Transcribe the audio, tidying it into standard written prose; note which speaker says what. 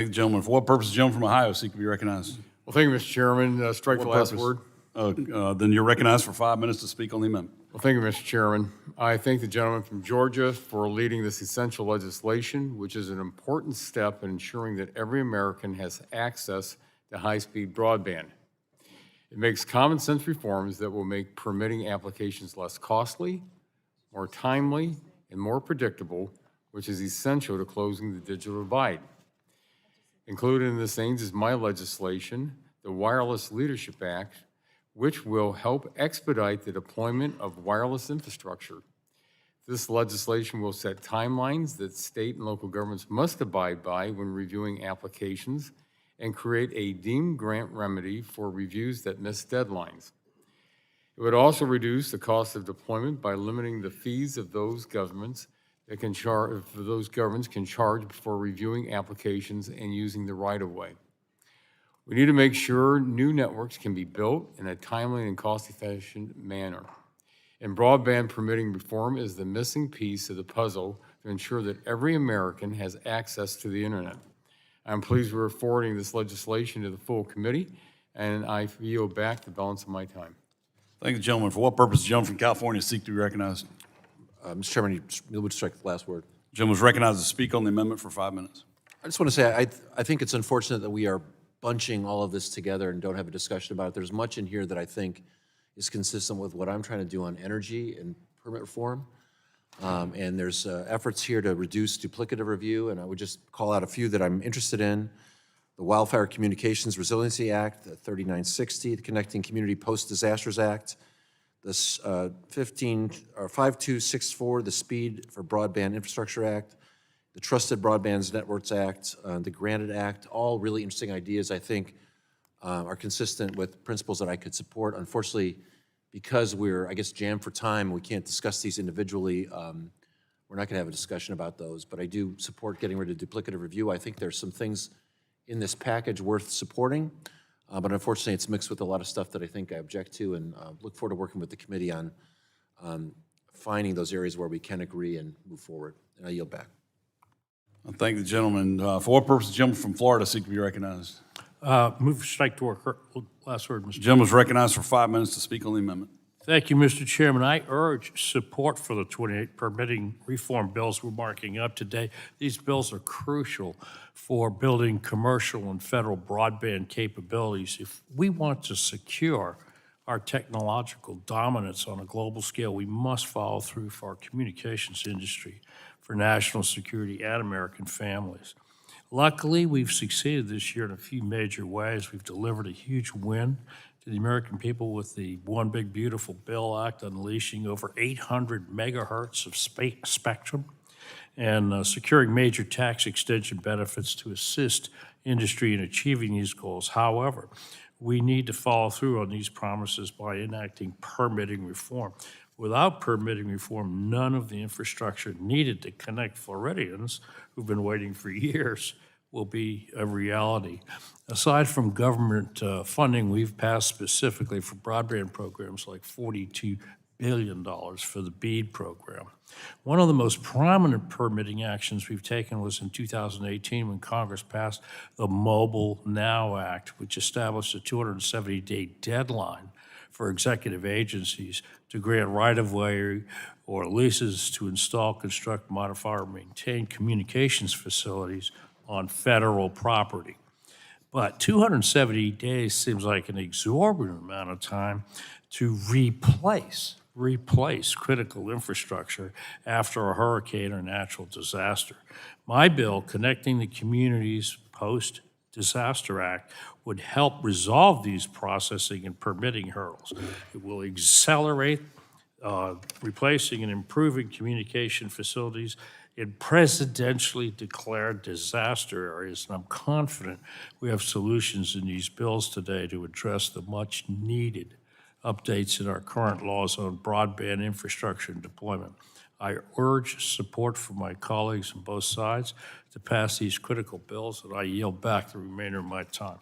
Speaker 1: Thank you, gentleman. For what purpose the gentleman from Ohio seek to be recognized?
Speaker 2: Well, thank you, Mr. Chairman. Strike the last word.
Speaker 1: Then you're recognized for 5 minutes to speak on the amendment.
Speaker 2: Well, thank you, Mr. Chairman. I thank the gentleman from Georgia for leading this essential legislation, which is an important step in ensuring that every American has access to high-speed broadband. It makes common sense reforms that will make permitting applications less costly, more timely, and more predictable, which is essential to closing the digital divide. Included in this things is my legislation, the Wireless Leadership Act, which will help expedite the deployment of wireless infrastructure. This legislation will set timelines that state and local governments must abide by when reviewing applications and create a deemed grant remedy for reviews that miss deadlines. It would also reduce the cost of deployment by limiting the fees of those governments that can charge, those governments can charge before reviewing applications and using the right-of-way. We need to make sure new networks can be built in a timely and cost-efficient manner. And broadband permitting reform is the missing piece of the puzzle to ensure that every American has access to the internet. I'm pleased we're forwarding this legislation to the full committee, and I yield back the balance of my time.
Speaker 1: Thank you, gentleman. For what purpose the gentleman from California seek to be recognized?
Speaker 3: Mr. Chairman, you would strike the last word.
Speaker 1: The gentleman is recognized to speak on the amendment for 5 minutes.
Speaker 3: I just want to say I think it's unfortunate that we are bunching all of this together and don't have a discussion about it. There's much in here that I think is consistent with what I'm trying to do on energy and permit reform. And there's efforts here to reduce duplicative review, and I would just call out a few that I'm interested in. The Wildfire Communications Resiliency Act, the 3960, the Connecting Community Post-Disasters Act, this 5264, the Speed for Broadband Infrastructure Act, the Trusted Broadband Networks Act, the Granted Act, all really interesting ideas I think are consistent with principles that I could support. Unfortunately, because we're, I guess, jammed for time, we can't discuss these individually. We're not going to have a discussion about those, but I do support getting rid of duplicative review. I think there's some things in this package worth supporting, but unfortunately it's mixed with a lot of stuff that I think I object to, and look forward to working with the committee on finding those areas where we can agree and move forward. And I yield back.
Speaker 1: I thank the gentleman. For what purpose the gentleman from Florida seek to be recognized?
Speaker 4: Move strike to our last word, Mr.
Speaker 1: The gentleman is recognized for 5 minutes to speak on the amendment.
Speaker 4: Thank you, Mr. Chairman. I urge support for the 28 permitting reform bills we're marking up today. These bills are crucial for building commercial and federal broadband capabilities. If we want to secure our technological dominance on a global scale, we must follow through for our communications industry, for national security and American families. Luckily, we've succeeded this year in a few major ways. We've delivered a huge win to the American people with the One Big Beautiful Bill Act, unleashing over 800 megahertz of spectrum and securing major tax extension benefits to assist industry in achieving these goals. However, we need to follow through on these promises by enacting permitting reform. Without permitting reform, none of the infrastructure needed to connect Floridians who've been waiting for years will be a reality. Aside from government funding, we've passed specifically for broadband programs like $42 billion for the BEAD program. One of the most prominent permitting actions we've taken was in 2018 when Congress passed the Mobile Now Act, which established a 270-day deadline for executive agencies to grant right-of-way or leases to install, construct, modify, or maintain communications facilities on federal property. But 270 days seems like an exorbitant amount of time to replace critical infrastructure after a hurricane or natural disaster. My bill, Connecting the Communities Post-Disaster Act, would help resolve these processing and permitting hurdles. It will accelerate replacing and improving communication facilities in presidentially declared disaster areas, and I'm confident we have solutions in these bills today to address the much needed updates in our current laws on broadband infrastructure and deployment. I urge support from my colleagues on both sides to pass these critical bills, and I yield back the remainder of my time.